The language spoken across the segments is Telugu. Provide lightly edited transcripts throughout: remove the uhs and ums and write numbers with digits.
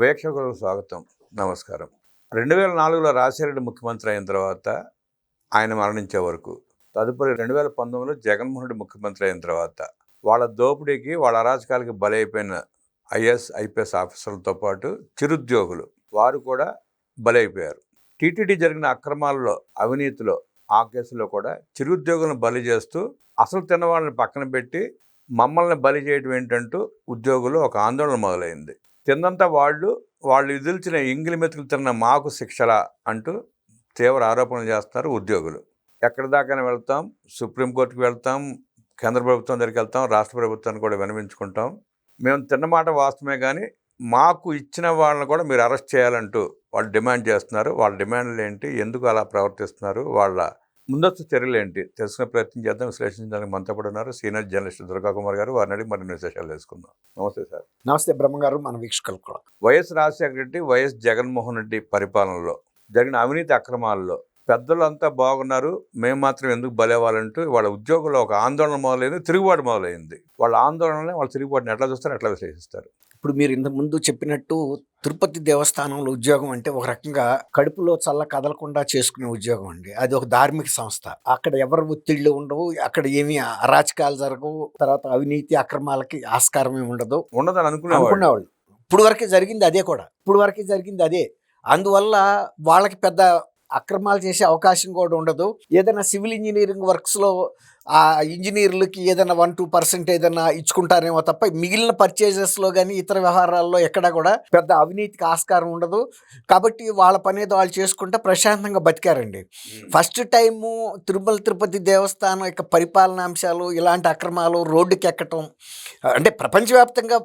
వీక్షకులకు స్వాగతం, నమస్కారం. 2004లో రాజశేఖర రెడ్డి ముఖ్యమంత్రి అయిన తర్వాత ఆయన మరణించే వరకు, తదుపరి 2019లో జగన్మోహన్ రెడ్డి ముఖ్యమంత్రి అయిన తర్వాత వాళ్ళ దోపిడీకి, వాళ్ళ అరాచకాలకి బలైపోయిన ఐఏఎస్ ఐపీఎస్ ఆఫీసర్లతో పాటు చిరుద్యోగులు వారు కూడా బలైపోయారు. టీటీడీ జరిగిన అక్రమాల్లో, అవినీతిలో, ఆ కేసులో కూడా చిరుద్యోగులను బలి చేస్తూ అసలు తిన్నవాళ్ళని పక్కన పెట్టి మమ్మల్ని బలి చేయడం ఏంటంటూ ఉద్యోగులు ఒక ఆందోళన మొదలైంది. తిన్నంతా వాళ్ళు విదిల్చిన ఎంగిలి మెతుకులు తిన్న మాకు శిక్షలా అంటూ తీవ్ర ఆరోపణలు చేస్తున్నారు ఉద్యోగులు. ఎక్కడి దాకా వెళ్తాం, సుప్రీంకోర్టుకు వెళ్తాం, కేంద్ర ప్రభుత్వం దగ్గరికి వెళ్తాం, రాష్ట్ర ప్రభుత్వాన్ని కూడా విన్నవించుకుంటాం. మేము తిన్నమాట వాస్తవమే, కానీ మాకు ఇచ్చిన వాళ్ళని కూడా మీరు అరెస్ట్ చేయాలంటూ వాళ్ళు డిమాండ్ చేస్తున్నారు. వాళ్ళ డిమాండ్లు ఏంటి, ఎందుకు అలా ప్రవర్తిస్తున్నారు, వాళ్ళ ముందస్తు చర్యలు ఏంటి తెలుసుకునే ప్రయత్నం చేద్దాం. విశ్లేషించడానికి మనతో పాటు ఉన్నారు సీనియర్ జర్నలిస్ట్ దుర్గా కుమార్ గారు. వారిని అడిగి మరిన్ని విశేషాలు తెలుసుకుందాం. నమస్తే సార్. నమస్తే బ్రహ్మ గారు, మన వీక్షకులు కూడా. వైఎస్ రాజశేఖర రెడ్డి, వైఎస్ జగన్మోహన్ రెడ్డి పరిపాలనలో జరిగిన అవినీతి అక్రమాల్లో పెద్దలు అంతా బాగున్నారు, మేము మాత్రం ఎందుకు బలేవాలంటూ వాళ్ళ ఉద్యోగుల్లో ఒక ఆందోళన మొదలైంది, తిరుగుబాటు మొదలైంది. వాళ్ళ ఆందోళన, వాళ్ళ తిరుగుబాటుని ఎట్లా చూస్తారు, ఎట్లా విశ్లేషిస్తారు? ఇప్పుడు మీరు ఇంతకుముందు చెప్పినట్టు తిరుపతి దేవస్థానంలో ఉద్యోగం అంటే ఒక రకంగా కడుపులో చల్ల కదలకుండా చేసుకునే ఉద్యోగం అండి. అది ఒక ధార్మిక సంస్థ. అక్కడ ఎవరు ఒత్తిళ్లు ఉండవు, అక్కడ ఏమీ అరాచకాలు జరగవు, తర్వాత అవినీతి అక్రమాలకి ఆస్కారమే ఉండదని అనుకునేవాళ్ళు. ఇప్పుడు వరకే జరిగింది అదే కూడా. అందువల్ల వాళ్ళకి పెద్ద అక్రమాలు చేసే అవకాశం కూడా ఉండదు. ఏదైనా సివిల్ ఇంజనీరింగ్ వర్క్స్లో ఆ ఇంజనీర్లకి ఏదైనా 1-2% ఏదైనా ఇచ్చుకుంటారేమో తప్ప మిగిలిన పర్చేజెస్లో కానీ ఇతర వ్యవహారాల్లో ఎక్కడా కూడా పెద్ద అవినీతికి ఆస్కారం ఉండదు. కాబట్టి వాళ్ళ పని ఏదో వాళ్ళు చేసుకుంటే ప్రశాంతంగా బతికారండి. ఫస్ట్ టైము తిరుపతి దేవస్థానం యొక్క పరిపాలనాంశాలు, ఇలాంటి అక్రమాలు రోడ్డుకి ఎక్కటం అంటే ప్రపంచవ్యాప్తంగా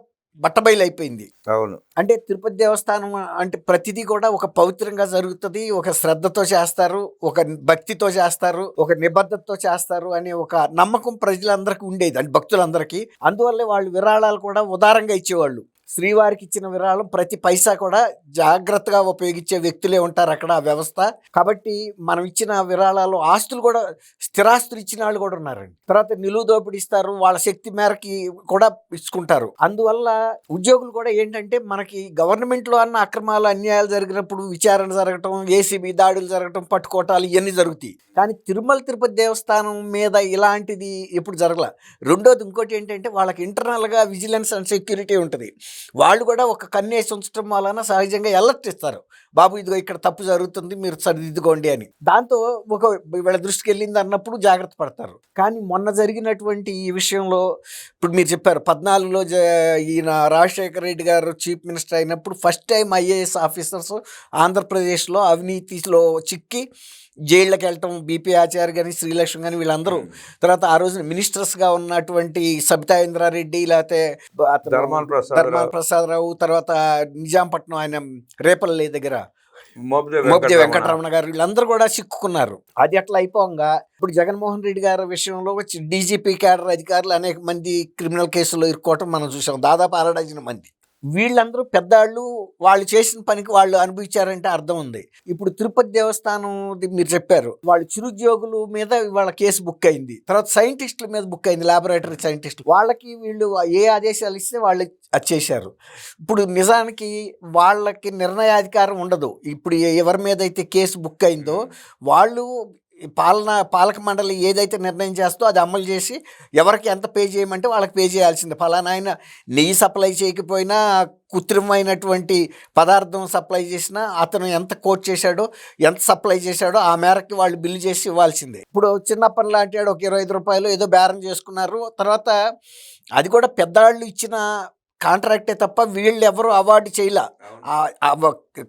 బట్టబయలు అయిపోయింది. అవును. అంటే తిరుపతి దేవస్థానం అంటే ప్రతిదీ కూడా ఒక పవిత్రంగా జరుగుతుంది, ఒక శ్రద్ధతో చేస్తారు, ఒక భక్తితో చేస్తారు, ఒక నిబద్ధతతో చేస్తారు అనే ఒక నమ్మకం ప్రజలందరికీ ఉండేది, అంటే భక్తులందరికీ. అందువల్లే వాళ్ళు విరాళాలు కూడా ఉదారంగా ఇచ్చేవాళ్ళు. శ్రీవారికి ఇచ్చిన విరాళం ప్రతి పైసా కూడా జాగ్రత్తగా ఉపయోగించే వ్యక్తులే ఉంటారు అక్కడ, ఆ వ్యవస్థ. కాబట్టి మనం ఇచ్చిన విరాళాలు, ఆస్తులు కూడా, స్థిరాస్తులు ఇచ్చిన వాళ్ళు కూడా ఉన్నారండి. తర్వాత నిలువు దోపిడీ ఇస్తారు, వాళ్ళ శక్తి మేరకి కూడా ఇచ్చుకుంటారు. అందువల్ల ఉద్యోగులు కూడా ఏంటంటే, మనకి గవర్నమెంట్లో అన్న అక్రమాలు, అన్యాయాలు జరిగినప్పుడు విచారణ జరగటం, ఏసీబీ దాడులు జరగటం, పట్టుకోటాలు ఇవన్నీ జరుగుతాయి. కానీ తిరుపతి దేవస్థానం మీద ఇలాంటిది ఎప్పుడు జరగల. రెండోది ఇంకోటి ఏంటంటే, వాళ్ళకి ఇంటర్నల్గా విజిలెన్స్ అండ్ సెక్యూరిటీ ఉంటుంది. వాళ్ళు కూడా ఒక కన్నేసి ఉంచడం వలన సహజంగా అలర్ట్ ఇస్తారు, బాబు ఇదిగో ఇక్కడ తప్పు జరుగుతుంది, మీరు సరిదిద్దుకోండి అని. దాంతో ఒక వీళ్ళ దృష్టికి వెళ్ళింది అన్నప్పుడు జాగ్రత్త పడతారు. కానీ మొన్న జరిగినటువంటి ఈ విషయంలో ఇప్పుడు మీరు చెప్పారు, 14లో ఈయన రాజశేఖర రెడ్డి గారు చీఫ్ మినిస్టర్ అయినప్పుడు ఫస్ట్ టైం ఐఏఎస్ ఆఫీసర్స్ ఆంధ్రప్రదేశ్లో అవినీతిలో చిక్కి జైళ్ళకి వెళ్ళటం, బీపీ ఆచార్య కానీ, శ్రీలక్ష్మి కానీ, వీళ్ళందరూ. తర్వాత ఆ రోజున మినిస్టర్స్గా ఉన్నటువంటి సబితా ఇంద్రారెడ్డి, లేకపోతే ధర్మాన ప్రసాదరావు, తర్వాత నిజాంపట్నం ఆయన రేపల్లి దగ్గర మోబ్దే వెంకటరమణ గారు, వీళ్ళందరూ కూడా చిక్కుకున్నారు. అది అట్లా అయిపోగా ఇప్పుడు జగన్మోహన్ రెడ్డి గారి విషయంలో డీజీపీ క్యాడర్ అధికారులు అనేక మంది క్రిమినల్ కేసుల్లో ఇరుక్కోవటం మనం చూసాం, దాదాపు 6 మంది. వీళ్ళందరూ పెద్దవాళ్ళు, వాళ్ళు చేసిన పనికి వాళ్ళు అనుభవించారంటే అర్థం ఉంది. ఇప్పుడు తిరుపతి దేవస్థానం మీరు చెప్పారు, వాళ్ళు చిరుద్యోగుల మీద వాళ్ళ కేసు బుక్ అయింది. తర్వాత సైంటిస్టుల మీద బుక్ అయింది, లాబొరేటరీ సైంటిస్టులు. వాళ్ళకి వీళ్ళు ఏ ఆదేశాలు ఇస్తే వాళ్ళు అది చేశారు. ఇప్పుడు నిజానికి వాళ్ళకి నిర్ణయాధికారం ఉండదు. ఇప్పుడు ఎవరి మీద అయితే కేసు బుక్ అయిందో వాళ్ళు పాలక మండలి ఏదైతే నిర్ణయం చేస్తో అది అమలు చేసి ఎవరికి ఎంత పే చేయమంటే వాళ్ళకి పే చేయాల్సిందే. ఫలానా ఆయన నెయ్యి సప్లై చేయకపోయినా, కృత్రిమైనటువంటి పదార్థం సప్లై చేసినా, అతను ఎంత కోట్ చేశాడో, ఎంత సప్లై చేశాడో ఆ మేరకు వాళ్ళు బిల్లు చేసి ఇవ్వాల్సిందే. ఇప్పుడు చిన్నప్పని లాంటి వాడు ఒక 25 రూపాయలు ఏదో బేరం చేసుకున్నారు. తర్వాత అది కూడా పెద్దవాళ్ళు ఇచ్చిన కాంట్రాక్టే తప్ప వీళ్ళు ఎవరు అవార్డు చేయలే.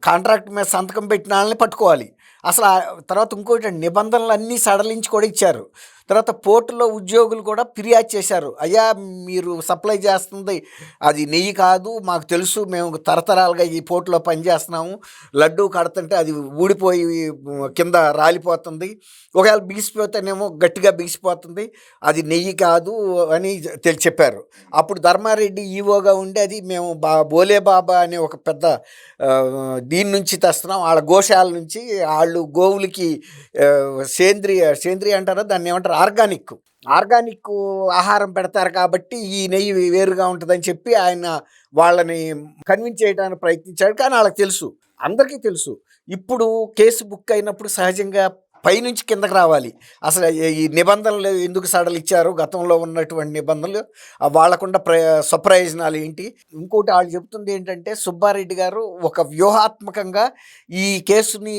కాంట్రాక్ట్ మీద సంతకం పెట్టిన వాళ్ళని పట్టుకోవాలి అసలు. తర్వాత ఇంకోటి, నిబంధనలు అన్నీ సడలించి కూడా ఇచ్చారు. తర్వాత పోర్టులో ఉద్యోగులు కూడా ఫిర్యాదు చేశారు, అయ్యా మీరు సప్లై చేస్తుంది అది నెయ్యి కాదు, మాకు తెలుసు, మేము తరతరాలుగా ఈ పోర్టులో పనిచేస్తున్నాము, లడ్డూ కడుతుంటే అది ఊడిపోయి కింద రాలిపోతుంది, ఒకవేళ బిగిసిపోతేనేమో గట్టిగా బిగిసిపోతుంది, అది నెయ్యి కాదు అని చెప్పారు. అప్పుడు ధర్మారెడ్డి ఈవోగా ఉండి, అది మేము బోలే బాబా అనే ఒక పెద్ద దీని నుంచి తెస్తున్నాం, వాళ్ళ గోశాల నుంచి, వాళ్ళు గోవులకి సేంద్రియ అంటారా, దాన్ని ఏమంటారు, చెప్తారు ఆర్గానిక్ ఆహారం పెడతారు కాబట్టి ఈ నెయ్యి వేరుగా ఉంటుందని చెప్పి ఆయన వాళ్ళని కన్విన్స్ చేయడానికి ప్రయత్నించాడు. కానీ వాళ్ళకి తెలుసు, అందరికీ తెలుసు. ఇప్పుడు కేసు బుక్ అయినప్పుడు సహజంగా పైనుంచి కిందకి రావాలి. అసలు ఈ నిబంధనలు ఎందుకు సడలిచ్చారు, గతంలో ఉన్నటువంటి నిబంధనలు వాళ్ళకుండా స్వప్రయోజనాలు ఏంటి. ఇంకోటి వాళ్ళు చెప్తుంది ఏంటంటే, సుబ్బారెడ్డి గారు ఒక వ్యూహాత్మకంగా ఈ కేసుని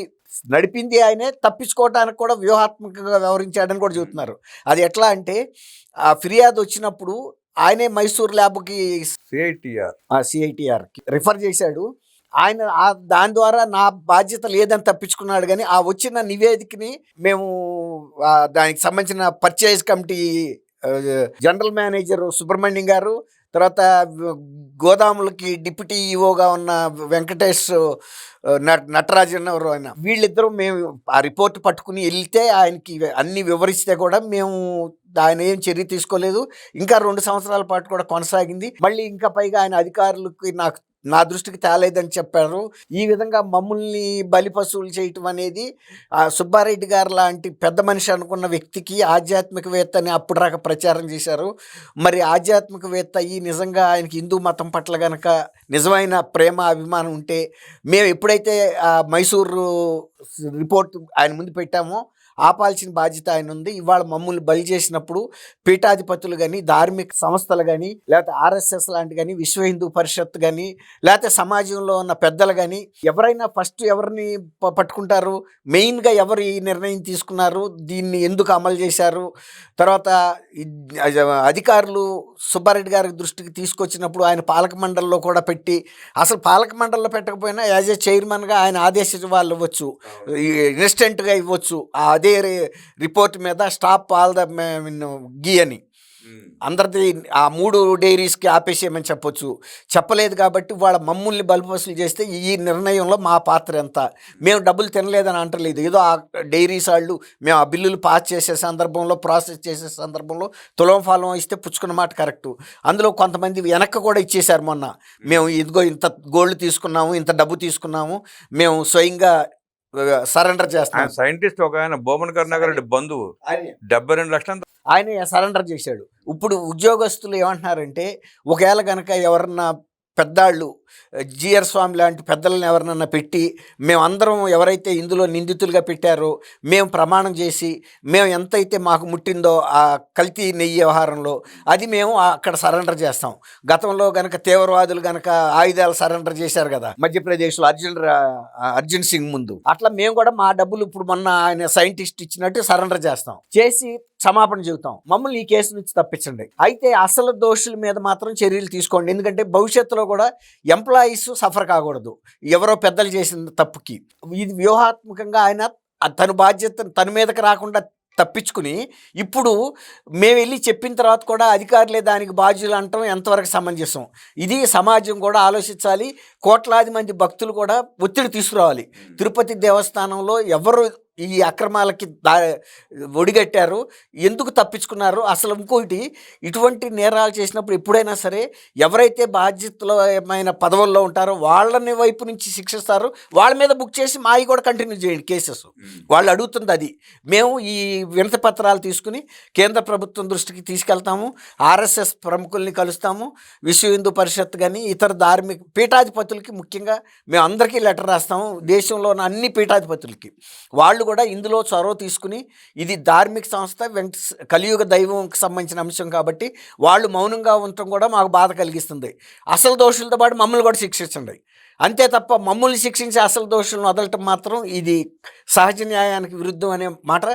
నడిపింది ఆయనే, తప్పించుకోవడానికి కూడా వ్యూహాత్మకంగా వ్యవహరించాడని కూడా చెబుతున్నారు. అది ఎట్లా అంటే, ఆ ఫిర్యాదు వచ్చినప్పుడు ఆయనే మైసూర్ ల్యాబ్కి సిఐటిఆర్కి రిఫర్ చేశాడు. ఆయన దాని ద్వారా నా బాధ్యత లేదని తప్పించుకున్నాడు. కానీ ఆ వచ్చిన నివేదికని మేము దానికి సంబంధించిన purchase committee general manager Subrahmanyam గారు, తర్వాత గోదాములకి డిప్యూటీ ఈఓగా ఉన్న వెంకటేష్ నటరాజన్ ఎవరు ఆయన, వీళ్ళిద్దరూ మేము ఆ రిపోర్ట్ పట్టుకుని వెళ్తే ఆయనకి అన్ని వివరిస్తే కూడా మేము ఆయన ఏం చర్య తీసుకోలేదు. ఇంకా 2 సంవత్సరాల పాటు కూడా కొనసాగింది. మళ్ళీ ఇంకా పైగా ఆయన అధికారులకి నా దృష్టికి తేలేదని చెప్పారు. ఈ విధంగా మమ్మల్ని బలిపశువులు చేయటం అనేది సుబ్బారెడ్డి గారు లాంటి పెద్ద మనిషి అనుకున్న వ్యక్తికి ఆధ్యాత్మికవేత్త అని అప్పుడు దాకా ప్రచారం చేశారు. మరి ఆధ్యాత్మికవేత్త అయ్యి నిజంగా ఆయనకి హిందూ మతం పట్ల గనక నిజమైన ప్రేమ అభిమానం ఉంటే, మేము ఎప్పుడైతే మైసూరు రిపోర్ట్ ఆయన ముందు పెట్టామో ఆపాల్సిన బాధ్యత ఆయన ఉంది. ఇవాళ మమ్మల్ని బలి చేసినప్పుడు పీఠాధిపతులు కానీ, ధార్మిక సంస్థలు కానీ, లేకపోతే ఆర్ఎస్ఎస్ లాంటి కానీ, విశ్వ హిందూ పరిషత్ కానీ, లేకపోతే సమాజంలో ఉన్న పెద్దలు కానీ, ఎవరైనా ఫస్ట్ ఎవరిని పట్టుకుంటారు, మెయిన్గా ఎవరు ఈ నిర్ణయం తీసుకున్నారు, దీన్ని ఎందుకు అమలు చేశారు, తర్వాత అధికారులు సుబ్బారెడ్డి గారి దృష్టికి తీసుకొచ్చినప్పుడు ఆయన పాలక మండలిలో కూడా పెట్టి, అసలు పాలక మండలిలో పెట్టకపోయినా యాజ్ ఏ చైర్మన్గా ఆయన ఆదేశించే వాళ్ళు ఇవ్వచ్చు, ఇన్స్టెంట్గా ఇవ్వచ్చు. అదే రిపోర్ట్ మీద స్టాప్ ఆల్ ద గీ అని అందరిది ఆ 3 డైరీస్కి ఆపేసేయమని చెప్పొచ్చు. చెప్పలేదు కాబట్టి వాళ్ళ మమ్మల్ని బలిపశులు చేస్తే ఈ నిర్ణయంలో మా పాత్ర ఎంత, మేము డబ్బులు తినలేదని అంటలేదు. ఏదో ఆ డైరీస్ వాళ్ళు మేము ఆ బిల్లులు పాస్ చేసే సందర్భంలో, ప్రాసెస్ చేసే సందర్భంలో తులం ఫలం ఇస్తే పుచ్చుకున్న మాట కరెక్టు. అందులో కొంతమంది వెనక్కి కూడా ఇచ్చేశారు. మొన్న మేము ఇదిగో ఇంత గోల్డ్ తీసుకున్నాము, ఇంత డబ్బు తీసుకున్నాము, మేము స్వయంగా సరెండర్ చేస్తాం. సైంటిస్ట్ ఒక ఆయన భూమన్ కరుణాకర్ రెడ్డి బంధువు 72 లక్షలు ఆయన సరెండర్ చేశాడు. ఇప్పుడు ఉద్యోగస్తులు ఏమంటున్నారంటే, ఒకవేళ కనుక ఎవరన్నా పెద్దాళ్ళు జిఆర్ స్వామి లాంటి పెద్దలను ఎవరినన్నా పెట్టి, మేమందరం ఎవరైతే ఇందులో నిందితులుగా పెట్టారో మేము ప్రమాణం చేసి, మేము ఎంతైతే మాకు ముట్టిందో ఆ కల్తీ నెయ్యి వ్యవహారంలో అది మేము అక్కడ సరెండర్ చేస్తాం. గతంలో కనుక తీవ్రవాదులు కనుక ఆయుధాలు సరెండర్ చేశారు కదా మధ్యప్రదేశ్లో అర్జున్ సింగ్ ముందు, అట్లా మేము కూడా మా డబ్బులు ఇప్పుడు మొన్న ఆయన సైంటిస్ట్ ఇచ్చినట్టు సరెండర్ చేస్తాం, చేసి క్షమాపణ చెబుతాం, మమ్మల్ని ఈ కేసు నుంచి తప్పించండి. అయితే అసలు దోషుల మీద మాత్రం చర్యలు తీసుకోండి. ఎందుకంటే భవిష్యత్తులో కూడా ఎంప్లాయీస్ సఫర్ కాకూడదు ఎవరో పెద్దలు చేసిన తప్పుకి. ఇది వ్యూహాత్మకంగా ఆయన తన బాధ్యత తన మీదకి రాకుండా తప్పించుకుని, ఇప్పుడు మేము వెళ్ళి చెప్పిన తర్వాత కూడా అధికారులే దానికి బాధ్యులు అంటాం ఎంతవరకు సమంజసం. ఇది సమాజం కూడా ఆలోచించాలి. కోట్లాది మంది భక్తులు కూడా ఒత్తిడి తీసుకురావాలి. తిరుపతి దేవస్థానంలో ఎవరు ఈ అక్రమాలకి ఒడిగట్టారు, ఎందుకు తప్పించుకున్నారు. అసలు ఇంకోటి, ఇటువంటి నేరాలు చేసినప్పుడు ఎప్పుడైనా సరే ఎవరైతే బాధ్యతమైన పదవుల్లో ఉంటారో వాళ్ళని వైపు నుంచి శిక్షిస్తారు, వాళ్ళ మీద బుక్ చేసి మావి కూడా కంటిన్యూ చేయండి కేసెస్. వాళ్ళు అడుగుతుంది అది. మేము ఈ వినతి పత్రాలు తీసుకుని కేంద్ర ప్రభుత్వం దృష్టికి తీసుకెళ్తాము, ఆర్ఎస్ఎస్ ప్రముఖుల్ని కలుస్తాము, విశ్వ హిందూ పరిషత్ కానీ ఇతర ధార్మిక పీఠాధిపతులకి ముఖ్యంగా మేము అందరికీ లెటర్ రాస్తాము, దేశంలో ఉన్న అన్ని పీఠాధిపతులకి. వాళ్ళు కూడా ఇందులో చొరవ తీసుకుని, ఇది ధార్మిక సంస్థ కలియుగ దైవంకి సంబంధించిన అంశం కాబట్టి వాళ్ళు మౌనంగా ఉండటం కూడా మాకు బాధ కలిగిస్తుంది. అసలు దోషులతో పాటు మమ్మల్ని కూడా శిక్షించండి. అంతే తప్ప మమ్మల్ని శిక్షించి అసలు దోషులను వదలటం మాత్రం ఇది సహజ న్యాయానికి విరుద్ధం అనే మాట.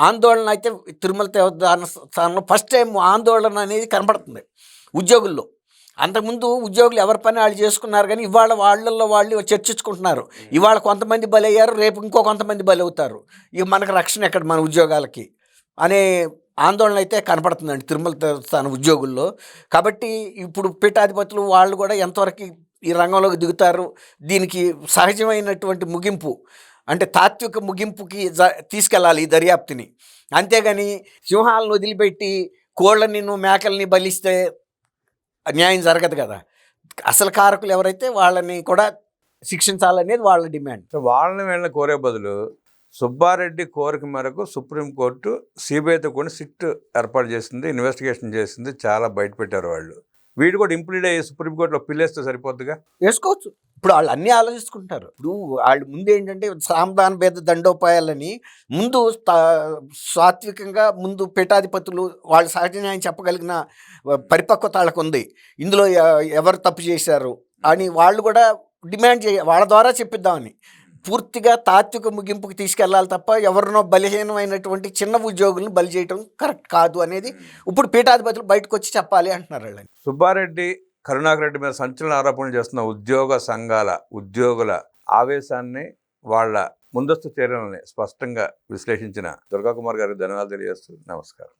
ఆందోళన అయితే తిరుమల దేవస్థానంలో ఫస్ట్ టైం ఆందోళన అనేది కనబడుతుంది ఉద్యోగుల్లో. అంతకుముందు ఉద్యోగులు ఎవరి పని వాళ్ళు చేసుకున్నారు, కానీ ఇవాళ వాళ్ళల్లో వాళ్ళు చర్చించుకుంటున్నారు. ఇవాళ కొంతమంది బలి అయ్యారు, రేపు ఇంకో కొంతమంది బలి అవుతారు, ఇక మనకు రక్షణ ఎక్కడ మన ఉద్యోగాలకి అనే ఆందోళన అయితే కనపడుతుందండి తిరుమల దేవస్థానం ఉద్యోగుల్లో. కాబట్టి ఇప్పుడు పీఠాధిపతులు వాళ్ళు కూడా ఎంతవరకు ఈ రంగంలోకి దిగుతారు, దీనికి సహజమైనటువంటి ముగింపు అంటే తాత్విక ముగింపుకి తీసుకెళ్ళాలి ఈ దర్యాప్తుని. అంతేగాని సింహాలను వదిలిపెట్టి కోళ్ళని మేకల్ని బలిస్తే న్యాయం జరగదు కదా. అసలు కారకులు ఎవరైతే వాళ్ళని కూడా శిక్షించాలనేది వాళ్ళ డిమాండ్. సో వాళ్ళని వీళ్ళని కోరే బదులు సుబ్బారెడ్డి కోరిక మేరకు సుప్రీంకోర్టు సిబిఐతో కూడా సిట్ ఏర్పాటు చేసింది, ఇన్వెస్టిగేషన్ చేసింది, చాలా బయటపెట్టారు వాళ్ళు. వీడు కూడా ఇంప్లీడ్ అయ్యి సుప్రీంకోర్టులో పిల్లేస్తే సరిపోద్దిగా. వేసుకోవచ్చు. ఇప్పుడు వాళ్ళు అన్నీ ఆలోచించుకుంటారు. ఇప్పుడు వాళ్ళు ముందు ఏంటంటే సామధాన భేద దండోపాయాలని ముందు సాత్వికంగా ముందు పీఠాధిపతులు వాళ్ళు సహజ న్యాయం చెప్పగలిగిన పరిపక్వత వాళ్ళకు ఉంది. ఇందులో ఎవరు తప్పు చేశారు అని వాళ్ళు కూడా డిమాండ్ వాళ్ళ ద్వారా చెప్పిద్దామని. పూర్తిగా తాత్విక ముగింపుకి తీసుకెళ్లాలి తప్ప ఎవరినో బలహీనమైనటువంటి చిన్న ఉద్యోగులను బలి చేయటం కరెక్ట్ కాదు అనేది ఇప్పుడు పీఠాధిపతులు బయటకు వచ్చి చెప్పాలి అంటున్నారు వాళ్ళని. సుబ్బారెడ్డి, కరుణాకర్ రెడ్డి మీద సంచలన ఆరోపణలు చేస్తున్న ఉద్యోగ సంఘాల ఉద్యోగుల ఆవేశాన్ని, వాళ్ళ ముందస్తు చర్యలని స్పష్టంగా విశ్లేషించిన దుర్గాకుమార్ గారికి ధన్యవాదాలు తెలియజేస్తూ నమస్కారం.